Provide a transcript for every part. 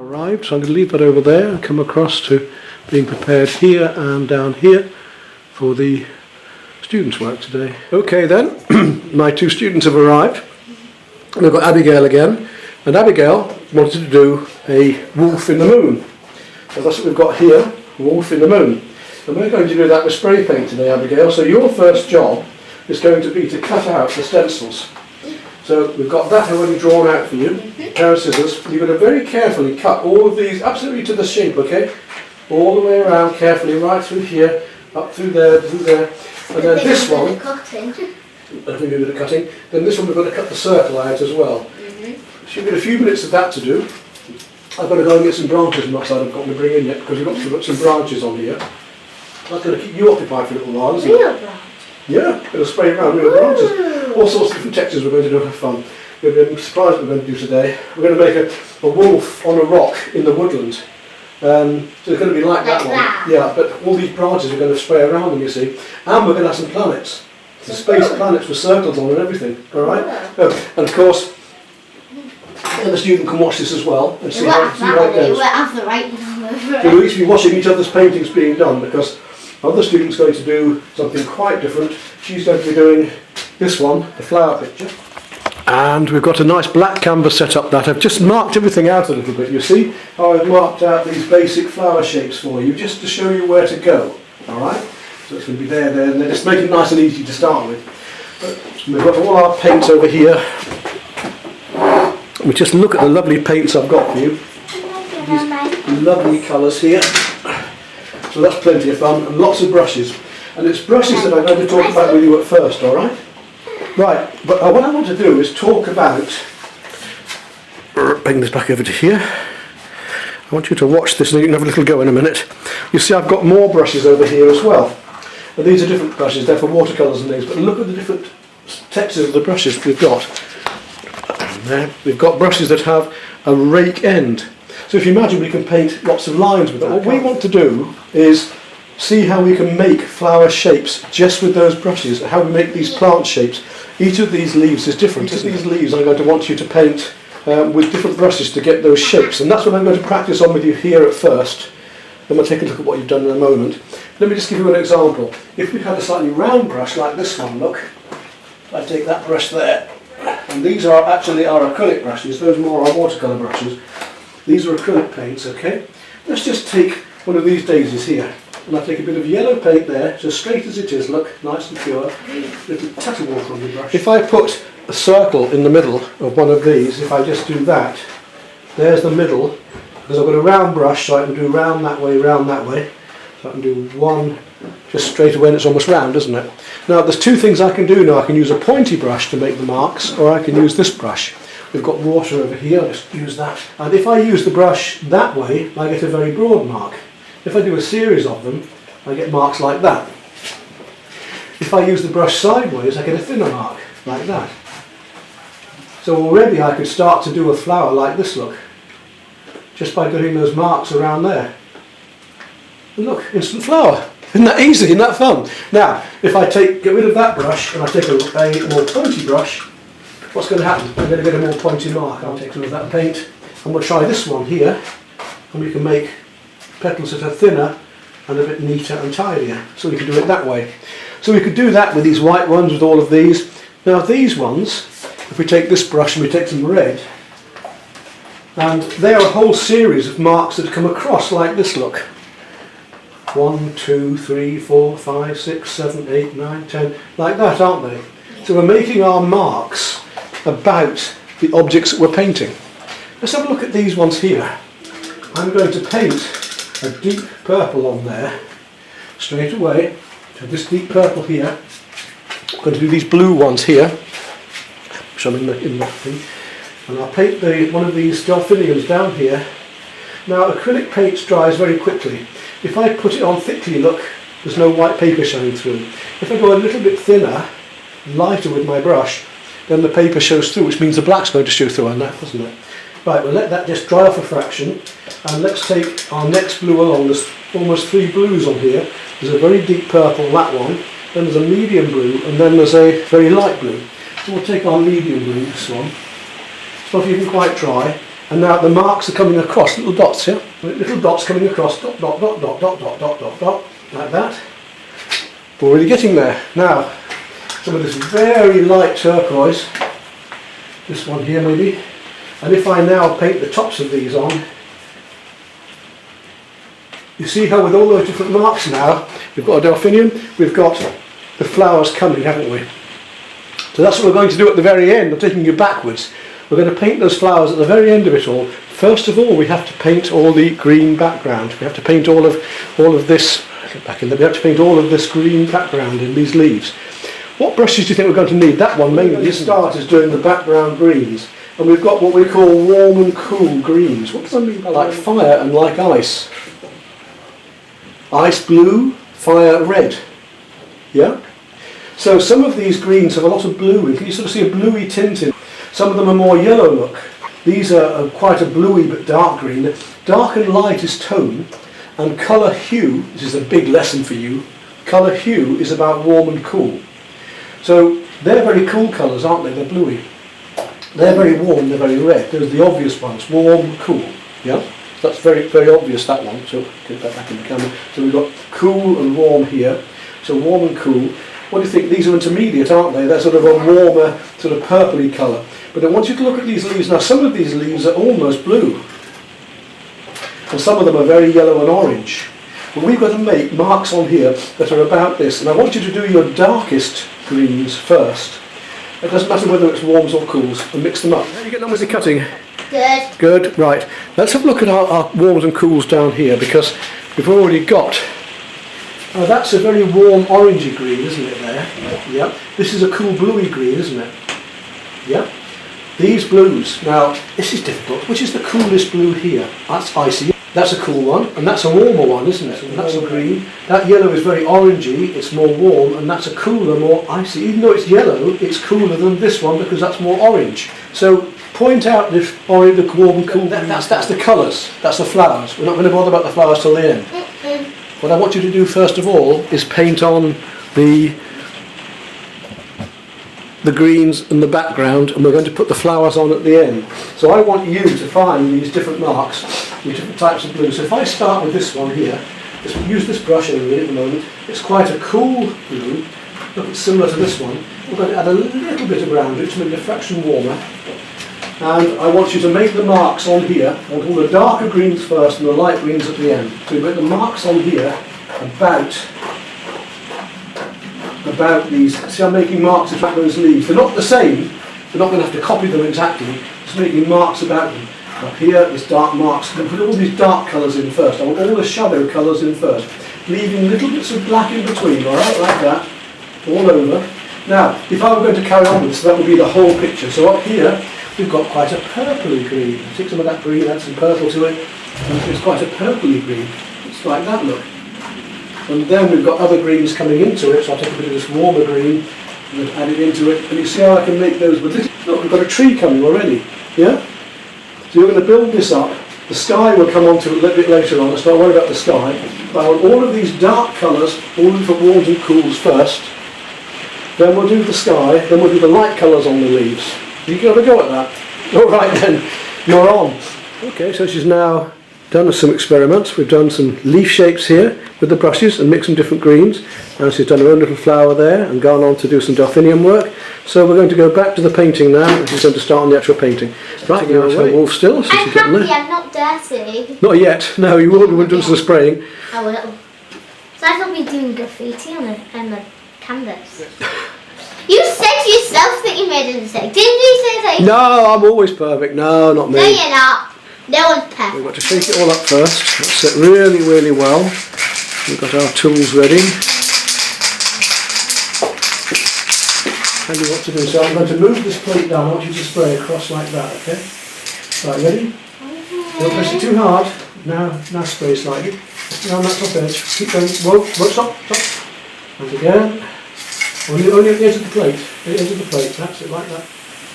arrived, so I'm going to leave that over there and come across to being prepared here and down here for the students' work today. Okay then, my two students have arrived, and I've got Abigail again, and Abigail wanted to do a wolf in the moon. So that's what we've got here, wolf in the moon. And we're going to do that with spray paint today, Abigail, so your first job is going to be to cut out the stencils. So we've got that already drawn out for you, pair of scissors. You're going to very carefully cut all of these absolutely to the shape, okay? All the way around carefully, right through here, up through there, and then this one, I think a bit of cutting, then this one we're going to cut the circle out as well. So you've got a few minutes of that to do. I've got to go and get some branches from that side I've got to bring in yet, because we've got to put some branches on here. That's going to keep you occupied for a little while, isn't it? Yeah, going to spray around real branches. All sorts of different textures we're going to do, have fun. You're going to be surprised what we're going to do today. We're going to make a wolf on a rock in the woodland. So it's going to be like that one. Yeah, but all these branches are going to spray around them, you see. And we're going to have some planets. Some space planets with circles on and everything. Alright? And of course, the student can watch this as well and see how it goes. So we'll each be watching each other's paintings being done, because other student's going to do something quite different. She's going to be doing this one, the flower picture. And we've got a nice black canvas set up that I've just marked everything out a little bit. You see how I've marked out these basic flower shapes for you, just to show you where to go. Alright? So it's going to be there, and then just make it nice and easy to start with. So we've got all our paints over here. We just look at the lovely paints I've got for you. These lovely colours here. So that's plenty of fun, and lots of brushes. And it's brushes that I'm going to talk about with you at first, alright? Right, but what I want to do is talk about, bring this back over to here. I want you to watch this and you can have a little go in a minute. You see I've got more brushes over here as well. And these are different brushes, they're for watercolours and things, but look at the different textures of the brushes we've got. There. We've got brushes that have a rake end. So if you imagine we can paint lots of lines with it. What we want to do is see how we can make flower shapes just with those brushes, how we make these plant shapes. Each of these leaves is different. Each of these leaves I'm going to want you to paint with different brushes to get those shapes, and that's what I'm going to practice on with you here at first. Then we'll take a look at what you've done in a moment. Let me just give you an example. If we had a slightly round brush like this one, look, I take that brush there, and these are actually our acrylic brushes, those more are watercolour brushes. These are acrylic paints, okay? Let's just take one of these daisies here, and I take a bit of yellow paint there, just straight as it is, look, nice and pure, little touch of water on the brush. If I put a circle in the middle of one of these, if I just do that, there's the middle, because I've got a round brush, so I can do round that way, so I can do one just straight away, and it's almost round, isn't it? Now there's two things I can do now. I can use a pointy brush to make the marks, or I can use this brush. We've got water over here, I'll just use that. And if I use the brush that way, I get a very broad mark. If I do a series of them, I get marks like that. If I use the brush sideways, I get a thinner mark, like that. So already I could start to do a flower like this, look, just by doing those marks around there. And look, instant flower. Isn't that easy? Isn't that fun? Now, if I get rid of that brush and I take a more pointy brush, what's going to happen? I'm going to get a more pointy mark. I'll take some of that paint and we'll try this one here, and we can make petals that are thinner and a bit neater and tidier. So we can do it that way. So we could do that with these white ones, with all of these. Now these ones, if we take this brush and we take some red, and they are a whole series of marks that come across like this, look. 1, 2, 3, 4, 5, 6, 7, 8, 9, 10, like that, aren't they? So we're making our marks about the objects that we're painting. Let's have a look at these ones here. I'm going to paint a deep purple on there straight away. So this deep purple here. I'm going to do these blue ones here, which I'm in the thing, and I'll paint one of these delphiniums down here. Now acrylic paint dries very quickly. If I put it on thickly, look, there's no white paper showing through. If I go a little bit thinner, lighter with my brush, then the paper shows through, which means the black's going to show through on that, doesn't it? Right, we'll let that just dry off a fraction, and let's take our next blue along. There's almost 3 blues on here. There's a very deep purple, that one, then there's a medium blue, and then there's a very light blue. So we'll take our medium blue, this one. It's not even quite dry, And now the marks are coming across, little dots, yeah? Little dots coming across, dot, dot, dot, dot, dot, dot, dot, dot, dot, like that. We're already getting there. Now, some of this very light turquoise, this one here maybe, and if I now paint the tops of these on, you see how with all those different marks now, we've got a delphinium, we've got the flowers coming, haven't we? So that's what we're going to do at the very end. I'm taking you backwards. We're going to paint those flowers at the very end of it all. First of all, we have to paint all the green background. We have to paint all of this. Back in there. We have to paint all of this green background in these leaves. What brushes do you think we're going to need? That one mainly. The start is doing the background greens, and we've got what we call warm and cool greens. What does that mean by like fire and like ice? Ice blue, fire red. Yeah. So some of these greens have a lot of blue in. Can you sort of see a bluey tint in? Some of them are more yellow look. These are quite a bluey but dark green. Dark and light is tone, and colour hue, this is a big lesson for you, colour hue is about warm and cool. So they're very cool colours, aren't they? They're bluey. They're very warm, they're very red. Those are the obvious ones, warm, cool. Yeah? That's very, very obvious, that one. So get that back in the camera. So we've got cool and warm here. So warm and cool. What do you think? These are intermediate, aren't they? They're sort of a warmer, sort of purpley colour. But I want you to look at these leaves. Now some of these leaves are almost blue. And some of them are very yellow and orange. But we've got to make marks on here that are about this. And I want you to do your darkest greens first. It doesn't matter whether it's warms or cools, and mix them up. How are you getting on with the cutting? Good. Good, right. Let's have a look at our warms and cools down here, because we've already got... Oh, that's a very warm orangey green, isn't it, there? Yeah. This is a cool bluey green, isn't it? Yeah. These blues, now, this is difficult. Which is the coolest blue here? That's icy. That's a cool one, and that's a warmer one, isn't it? And that's a green. That yellow is very orangey, it's more warm, and that's a cooler, more icy. Even though it's yellow, it's cooler than this one because that's more orange. So point out this orange, the warm and cool. That's the colours, that's the flowers. We're not going to bother about the flowers till the end. What I want you to do first of all is paint on the greens and the background, and we're going to put the flowers on at the end. So I want you to find these different marks, these different types of blue. So if I start with this one here, just use this brush only at the moment. It's quite a cool blue. Look, it's similar to this one. We're going to add a little bit of brown to it to make it a fraction warmer. And I want you to make the marks on here. I want all the darker greens first and the light greens at the end. So you make the marks on here about these. See, I'm making marks about those leaves. They're not the same. We're not going to have to copy them exactly. Just making marks about them. Up here, there's dark marks. I'm going to put all these dark colours in first. I want all the shadow colours in first. Leaving little bits of black in between, alright, like that. All over. Now, if I were going to carry on with this, that would be the whole picture. So up here, we've got quite a purpley green. Take some of that green, add some purple to it. And it's quite a purpley green. It's like that, look. And then we've got other greens coming into it, so I'll take a bit of this warmer green and add it into it. And you see how I can make those with little... Look, we've got a tree coming already. Yeah? So you're going to build this up. The sky will come on to it a little bit later on. Let's not worry about the sky. But I want all of these dark colours, all the different warms and cools first. Then we'll do the sky, then we'll do the light colours on the leaves. You can have a go at that. All right then, you're on. Okay, so she's now done some experiments. We've done some leaf shapes here with the brushes and mixed some different greens. And she's done her own little flower there and gone on to do some delphinium work. So we're going to go back to the painting now, and she's going to start on the actual painting. Right, you're her wolf still. So I'm happy, I'm not dirty. Not yet. No, you will. We'll do some spraying. I will. So I thought we were doing graffiti on the canvas. You said yourself that you made a mistake. Didn't you say that? No, I'm always perfect. No, not me. No, you're not. No one's perfect. We've got to shake it all up first. Let's set really, really well. We've got our tools ready. Tell you what to do. So I'm going to move this plate down. I want you to spray across like that, okay? Right, ready? Don't press it too hard. Now spray slightly. Just around that top edge. Keep going. Whoa, stop. And again. Only at the edge of the plate. The edge of the plate. That's it, like that.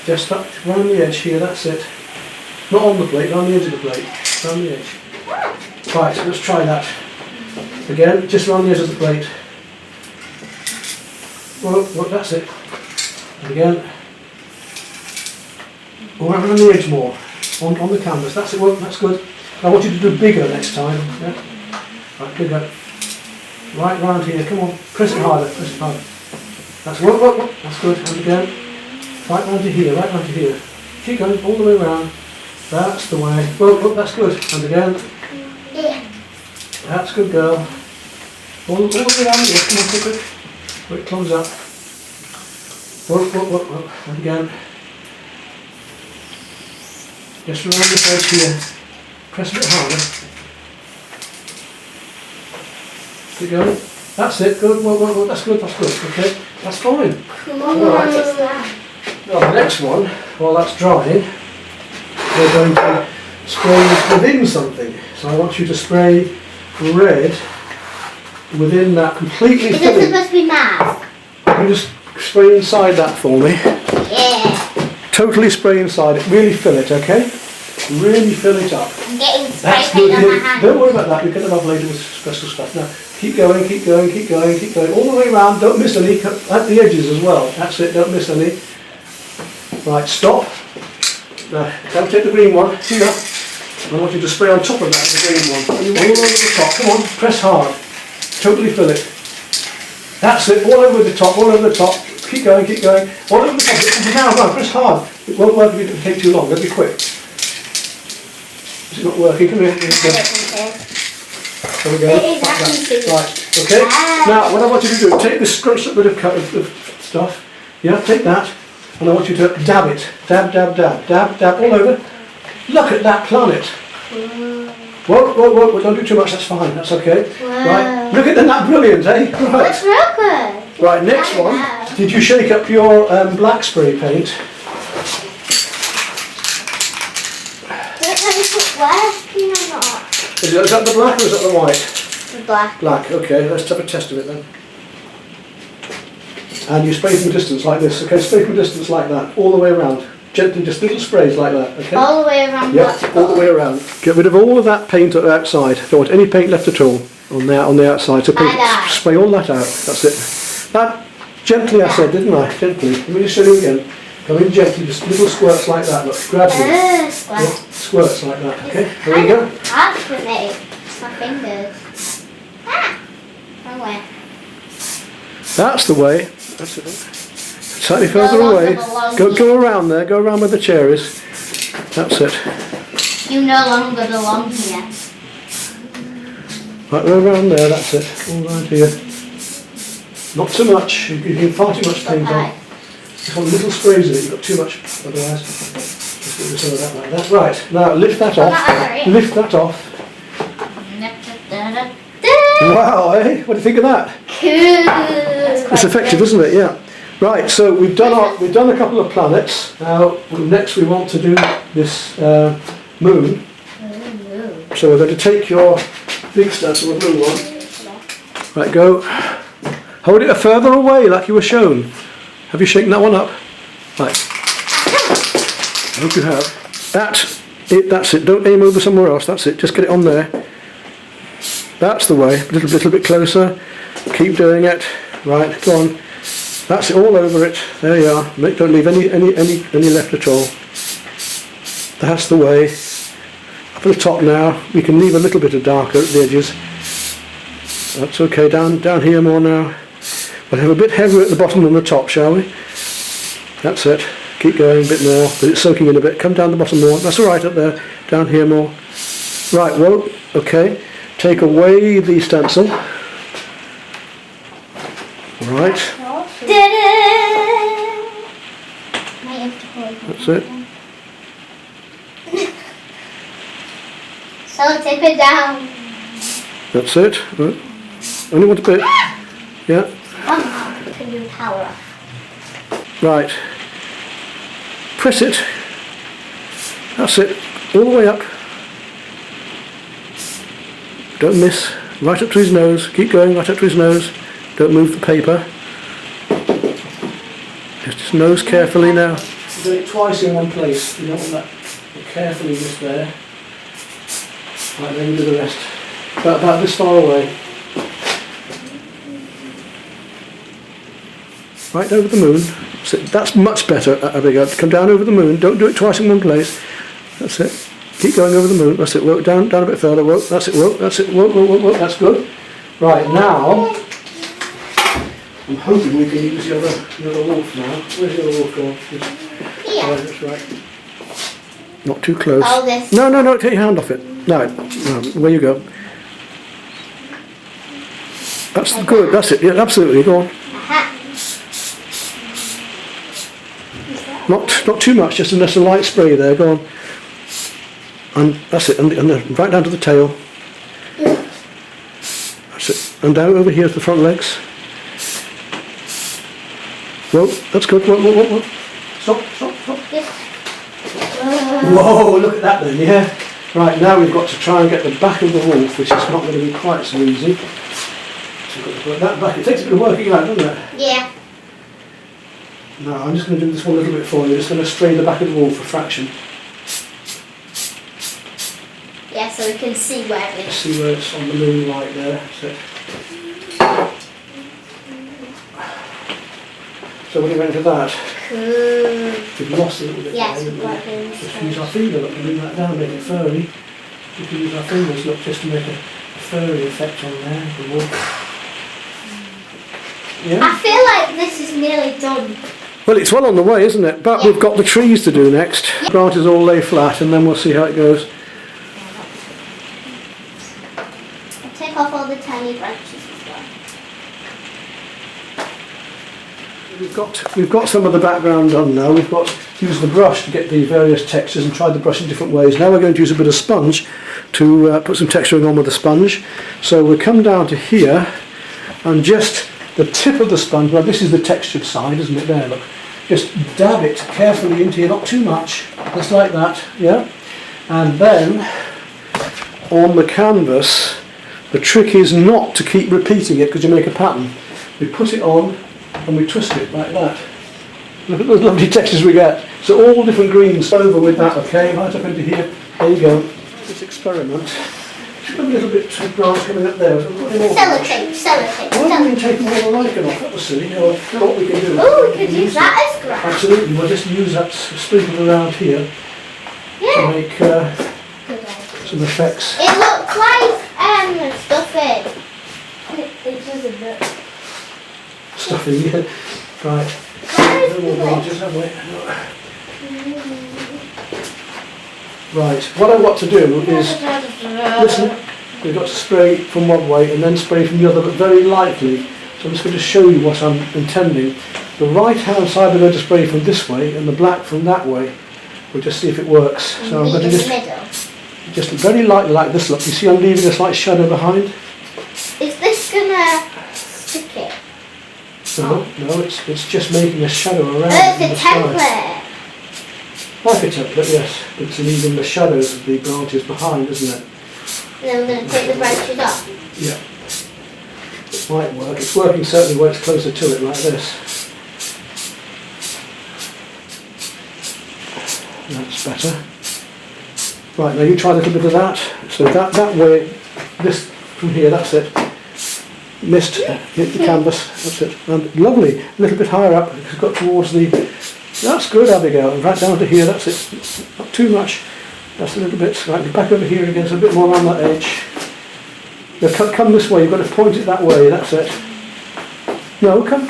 Just up round the edge here. That's it. Not on the plate, round the edge of the plate. Round the edge. Right, let's try that. Again, just round the edge of the plate. Well, that's it. And again. Go around the edge more. on the canvas. That's it. Well, that's good. I want you to do bigger next time. Yeah. Right, bigger. Right round here. Come on. Press it harder. Press it harder. That's whoop. That's good. And again. Right round to here. Right round to here. Keep going all the way around. That's the way. Whoop. That's good. And again. Yeah. That's good, girl. All the way around here. Come on, quick. Quick, thumbs up. Whoop. And again. Just around the edge here. Press a bit harder. Keep going. That's it. Good. Whoop. That's good. Okay. That's fine. Alright. Now the next one, while that's drying, we're going to spray within something. So I want you to spray red within that completely Is filling. this supposed to be mask? You just spray inside that for me. Yeah. Totally spray inside it. Really fill it, okay? Really fill it up. I'm getting spray That's paint good. on my hand. Don't worry about that. We're going to have later with special stuff. Now, keep going. All the way around. Don't miss any. At the edges as well. That's it. Don't miss any. Right, stop. Now, don't take the green one. Here. I want you to spray on top of that, the green one. All over the top. Come on. Press hard. Totally fill it. That's it. All over the top. Keep going. All over the top. Now, press hard. It won't work if it take too long. It'll be quick. Is it not working? Come here. I don't think so. There we go. It is actually Right, okay. Wow. Now, what I want you to do, take this scrunched up bit of stuff. Yeah, take that. And I want you to dab it. Dab all over. Look at that planet. Whoa. Don't do too much, that's fine. That's okay. Wow. Right. Look at that brilliant, eh? That's Right. real good. Right, next one. Did you shake up your black spray paint? Wait, can you put where? You know not. Is that the black or is that the white? The black. Black, okay, let's have a test of it then. And you spray from a distance like this, okay? Spray from a distance like that, all the way around. Gently, just little sprays like that, okay? All the way around. Yeah, all the way around. Get rid of all of that paint outside. Don't want any paint left at all on the outside. So spray all that out. That's it. That gently, I said, didn't I? Gently. Let me just show you again. Come in gently, just little squirts like that. Look, gradually. Yeah, squirts like that. Okay. There you go. Hard for me. It's my fingers. Wrong way. That's the way. That's it. Slightly further away. Go around there. Go around where the chair is. That's it. You no longer belong here. Right, go around there. That's it. All around here. Not too much. You get far too much paint on. Just want little sprays in it. You've got too much otherwise. Just get some of that like that. Right. Now lift that off. Lift that off. Wow, eh? What do you think of that? Cool. It's effective, isn't it? Yeah. Right. So we've done a couple of planets. Now next we want to do this moon. So we're going to take your big stencil, the blue one. Right. Go. Hold it further away, like you were shown. Have you shaken that one up? Right. I hope you have. That's it. Don't aim over somewhere else. That's it. Just get it on there. That's the way. A little bit closer. Keep doing it. Right, go on. That's it, all over it. There you are. Don't leave any left at all. That's the way. Up at the top now. We can leave a little bit of darker at the edges. That's okay. Down here more now. We'll have a bit heavier at the bottom than the top, shall we? That's it. Keep going a bit more, but it's soaking in a bit. Come down the bottom more. That's all right up there. Down here more. Right, well, okay. Take away the stencil. Right. That's it. So tip it down. That's it. Right. Only want a bit. Yeah. Can you power up? Right. Press it. That's it. All the way up. Don't miss. Right up to his nose. Keep going right up to his nose. Don't move the paper. Just his nose carefully now. Do it twice in one place. You don't want that. Carefully just there. Right, then you do the rest. About this far away. Right over the moon. So that's much better, Abigail. Come down over the moon. Don't do it twice in one place. That's it. Keep going over the moon. That's it. Work down a bit further. Work. That's it. Work. That's it. Work. That's good. Right, now, I'm hoping we can use the other wolf now. Where's the other wolf gone? Here. That's right. Not too close. Oh, this. No, take your hand off it. No, where you go. That's Like good, that. that's it. Yeah, absolutely, go on. Aha. Not too much, just a light spray there, go on. And that's it, and right down to the tail. That's it. And down over here to the front legs. Whoa, that's good. Whoa. Stop. Yes. Whoa, look at that then, yeah. Right, now we've got to try and get the back of the wolf, which is not going to be quite so easy. So we've got to put that back. It takes a bit of working out, doesn't it? Yeah. Now, I'm just going to do this one a little bit for you. Just going to strain the back of the wolf for fraction. Yeah, so we can see where it is. See where it's on the moonlight there. So what do you think of that? Cool. We've lost a little bit Yes, there, we've haven't got we? those. Just use our finger, look, to bring that down, make it furry. We can use our fingers, look, just to make a furry effect on there, the wolf. Yeah? I feel like this is nearly done. Well, it's well on the way, isn't it? But Yeah. we've got the trees to do next. Yeah. Branches all lay flat, and then we'll see how it goes. I'll take off all the tiny branches as well. We've got some of the background done now. We've got to use the brush to get the various textures and try the brush in different ways. Now we're going to use a bit of sponge to put some texturing on with the sponge. So we'll come down to here and just the tip of the sponge, well this is the textured side, isn't it, there, look. Just dab it carefully into here, not too much, just like that, yeah? And then on the canvas, the trick is not to keep repeating it because you make a pattern. We put it on and we twist it like that. Look at those lovely textures we get. So all different greens over with that, okay? Right up into here. There you go. This experiment. Just got a little bit of branch coming up there. So Sellotape. why haven't we taken all the lichen off? That was silly. You know what we can do? Oh, we could use that as grass. Absolutely. We'll just use that sprinkle around here to Yeah. make Good idea. some effects. It looks like stuffing. It does a bit. Stuffing, yeah. Right. Where is No more the branches, have we? Right. What I've got to do is, listen, we've got to spray from one way and then spray from the other, but very lightly. So I'm just going to show you what I'm intending. The right hand side we're going to spray from this way and the black from that way. We'll just see if it works. So I'm going to just very lightly like this, look. You see I'm leaving a slight shadow behind? Is this gonna stick it? No, it's just making a shadow around Oh, in it's the a sky. template. Like a template, yes. But it's leaving the shadows of the branches behind, isn't it? And then we're going to take the branches off. Yeah. It might work. It's working certainly where it's closer to it, like this. That's better. Right, now you try a little bit of that. So that way, this from here, that's it. Mist hit the canvas, that's it. And lovely, a little bit higher up, it's got towards the... That's good, Abigail. And right down to here, that's it. Not too much. That's a little bit, right, back over here again, so a bit more on that edge. Now come this way, you've got to point it that way, that's it. No, come.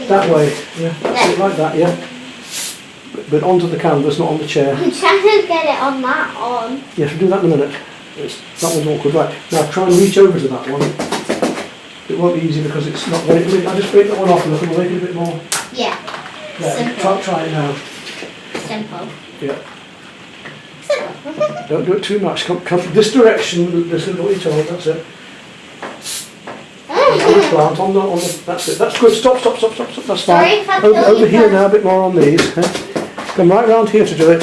That way, yeah, that's it, like that, yeah. But onto the canvas, not on the chair. I'm trying to get it on that one. Yes, we'll do that in a minute. That one's awkward, right. Now try and reach over to that one. It won't be easy because it's not very... I'll just break that one off and we'll make it a bit more... Yeah. Yeah, try it now. Simple. Yeah. Simple. Don't do it too much. Come this direction, listen to what you're told, that's it. On the plant, on the, that's it. That's good. Stop. That's fine. Sorry if I Over killed you, here but- now, a bit more on these. Come right round here to do it.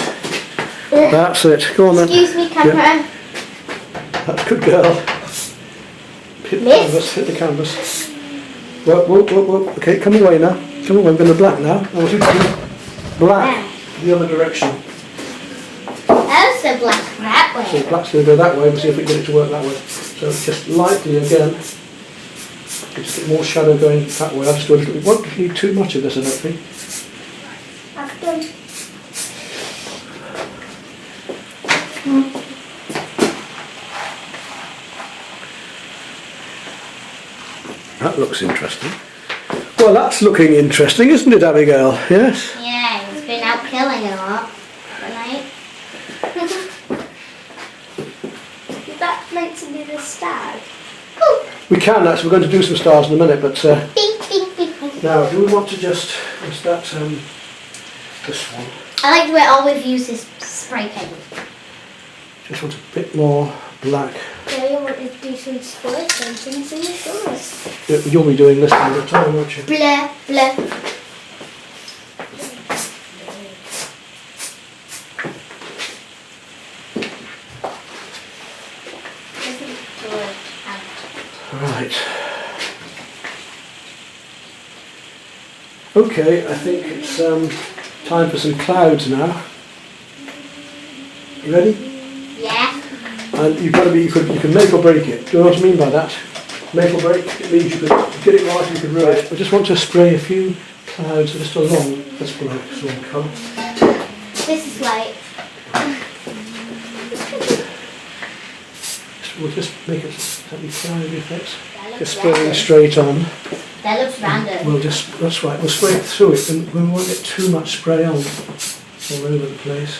That's it. Go on then. Excuse me, camera. Yeah. That's good girl. Hit the Miss. canvas. Hit the canvas. Whoa. Okay, come away now. Come away. I'm going to black now. I want you to do black the other direction. That's a black that way. So black's going to go that way. We'll see if we can get it to work that way. So just lightly again. Just get more shadow going that way. I'll just do a little bit. Won't need too much of this, I don't think. I've done. That looks interesting. Well, that's looking interesting, isn't it, Abigail? Yes? Yeah, he's been out killing a lot tonight. Is that meant to be the stag? Oh. We can actually, we're going to do some stars in a minute, but Bing, bing, bing, bing. now do we want to just, is that this one? I like the way all we've used is spray paint. Just want a bit more black. Yeah, you want to do some spray paintings in the shores. You'll be doing this all the time, won't you? Blah, blah. Right. Okay, I think it's time for some clouds now. You ready? Yeah. And you've got to be, you can make or break it. Do you know what I mean by that? Make or break, it means you could get it right, you could ruin it. I just want to spray a few clouds just along this black sort of colour. This is white. We'll just make it slightly cloudy effects. That looks Just spraying random. straight on. That looks random. We'll just, that's right, we'll spray it through it and we won't get too much spray on all over the place.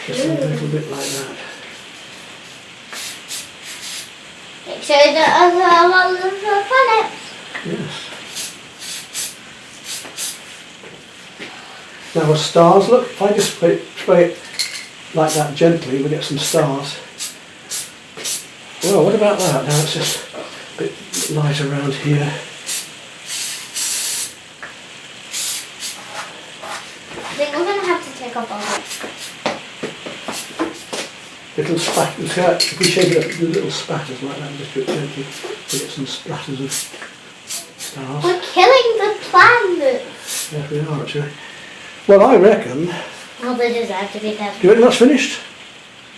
Just a little bit like that. Make sure there are a lot of planets. Yes. Now our stars, look, if I just spray it like that gently, we get some stars. Well, what about that? Now it's just a bit light around here. I think we're going to have to take off all that. Little spatters, if we shake it up, do little spatters like that, and just do it gently, we get some splatters of stars. We're killing the planet. Yes, we are actually. Well, I reckon. Well, they deserve to be dead. Do you reckon that's finished?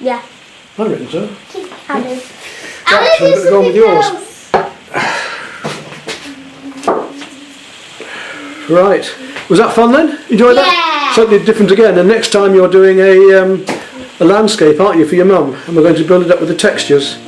Yeah. I reckon so. Alice. Right, so we're going to go on with yours. Right. Was that fun then? Enjoy that? Yeah. Something different again. And next time you're doing a landscape, aren't you, for your mum? And we're going to build it up with the textures.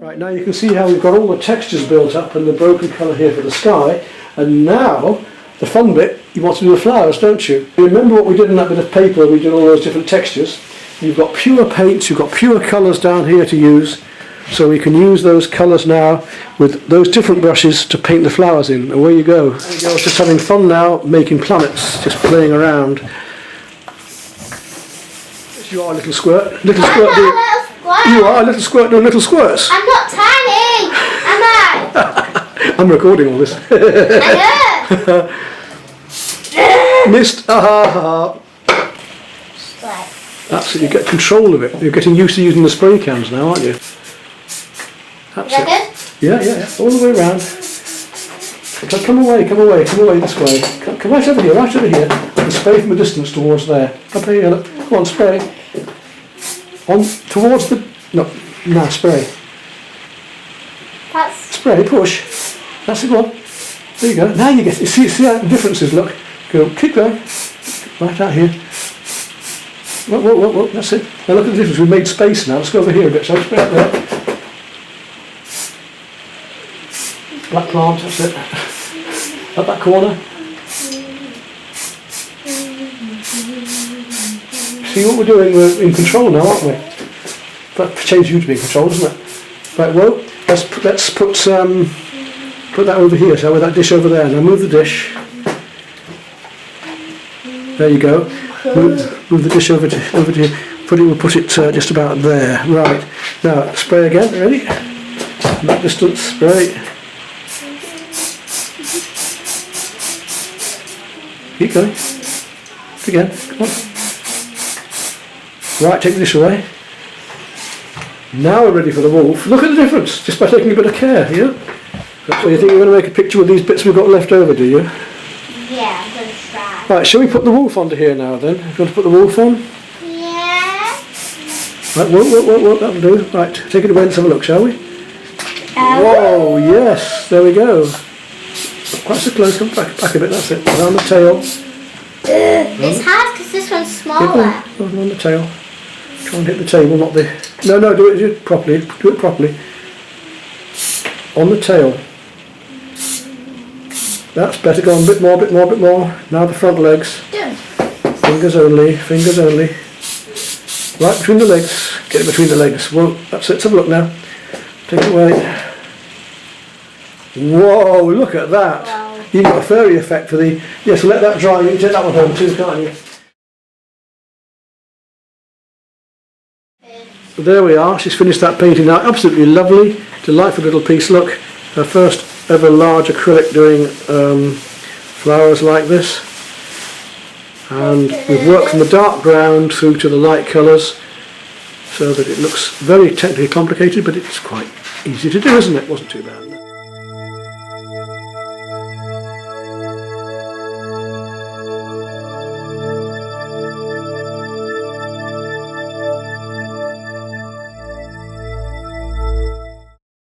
Right, now you can see how we've got all the textures built up and the broken colour here for the sky, and now the fun bit, you want to do the flowers, don't you? You remember what we did in that bit of paper, we did all those different textures. You've got pure paints, you've got pure colours down here to use, so we can use those colours now with those different brushes to paint the flowers in. Away you go. There you go, just having fun now, making planets, just playing around. Yes, you are a little squirt. Little I'm squirt, not a dear. little squirt. You are a little squirt doing little squirts. I'm not tiny, am I? I'm recording all this. I know. Missed. Right. That's it, you get control of it. You're getting used to using the spray cans now, aren't you? That's Is that it. Yeah, all the way around. Come away this way. Come right over here, and spray from a distance towards there. Up here, look. Come on, spray. On, towards the, no, spray. That's Spray, push. That's it, go on. There you go. Now you get, see how the differences look. Go, keep going. Right out here. Whoa, that's it. Now look at the difference, we've made space now. Let's go over here a bit, so spray up there. Black plant, that's it. Up that corner. See what we're doing, we're in control now, aren't we? That changes you to be in control, doesn't it? Right, well, let's put that over here, so with that dish over there. Now move the dish. There you go. Move the dish over to here. We'll put it just about there. Right. Now spray again. Ready? That distance. Spray. Keep going. Again. Come on. Right. Take the dish away. Now we're ready for the wolf. Look at the difference, just by taking a bit of care. Yeah. So you think you're going to make a picture with these bits we've got left over, do you? Yeah, I'm going to try. Right, shall we put the wolf onto here now then? If you want to put the wolf on? Yeah. Right, whoa, that'll do. Right, take it away, let's have a look, shall we? Whoa, yes, there we go. Quite so close, come back a bit, that's it. Around the tail. It's hard because this one's smaller. Go on the tail. Try and hit the table, not the... No, do it properly. Do it properly. On the tail. That's better. Go on, a bit more. Now the front legs. Done. Fingers only. Right between the legs. Get it between the legs. Whoa, that's it. Let's have a look now. Take it away. Whoa, look at that. Wow. You've got a fairy effect for the... Yes, let that dry. You can take that one home too, can't you? So there we are, she's finished that painting now. Absolutely lovely, delightful little piece. Look, her first ever large acrylic doing flowers like this. And we've worked from the dark ground through to the light colours so that it looks very technically complicated, but it's quite easy to do, isn't it? Wasn't too bad.